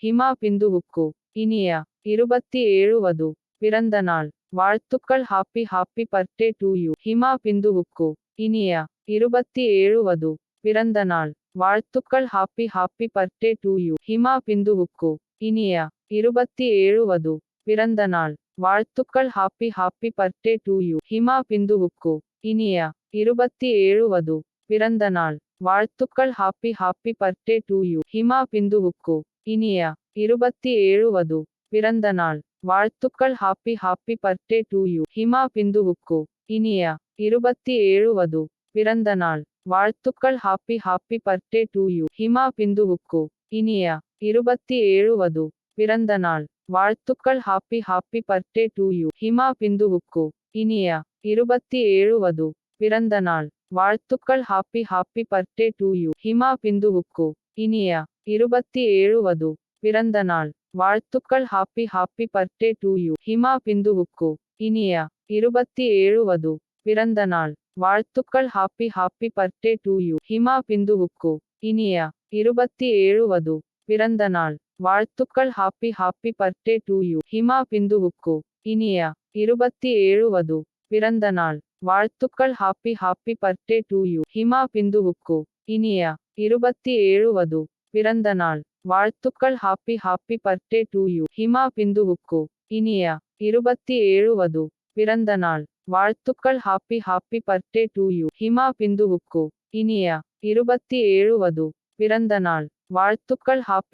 ஹிமா பிந்துவுக்கு இனிய 27 வது பிறந்த நாள் வாழ்த்துக்கள். Happy happy birthday to you. Hima பிந்துவுக்கு இனிய 27 வது பிறந்த நாள் வாழ்த்துக்கள். Happy happy birthday to you. Hima பிந்துவுக்கு இனிய 27 வது பிறந்த நாள் வாழ்த்துக்கள். Happy happy birthday to you. Hima பிந்துவுக்கு இனிய 27 வது பிறந்த நாள் வாழ்த்துக்கள். Happy happy birthday to you. Hima பிந்துவுக்கு இனிய 27 வது பிறந்த நாள் வாழ்த்துக்கள். Happy happy birthday to you. Hima பிந்துவுக்கு இனிய 27 வது பிறந்த நாள் வாழ்த்துக்கள். Happy happy birthday to you. Hima பிந்துவுக்கு இனிய 27 வது பிறந்த நாள் வாழ்த்துக்கள். Happy happy birthday to you. Hima பிந்துவுக்கு இனிய 27 வது பிறந்த நாள் வாழ்த்துக்கள். Happy happy birthday to you. Hima பிந்துவுக்கு இனிய 27 வது பிறந்த நாள் வாழ்த்துக்கள். Happy happy birthday to you. Hima பிந்துவுக்கு இனிய 27 வது பிறந்த நாள் வாழ்த்துக்கள். Happy happy birthday to you. Hima பிந்துவுக்கு இனிய 27 வது பிறந்த நாள் வாழ்த்துக்கள். Happy happy birthday to you. Hima பிந்துவுக்கு இனிய 27 வது பிறந்த நாள் வாழ்த்துக்கள். Happy happy birthday to you. Hima பிந்துவுக்கு இனிய 27 வது பிறந்த நாள் வாழ்த்துக்கள். Happy happy birthday to you. Hima பிந்துவுக்கு இனிய 27 வது பிறந்த நாள் வாழ்த்துக்கள். Happy happy birthday to you. Hima பிந்துவுக்கு இனிய 27 வது பிறந்த நாள் வாழ்த்துக்கள். ஹாப்பி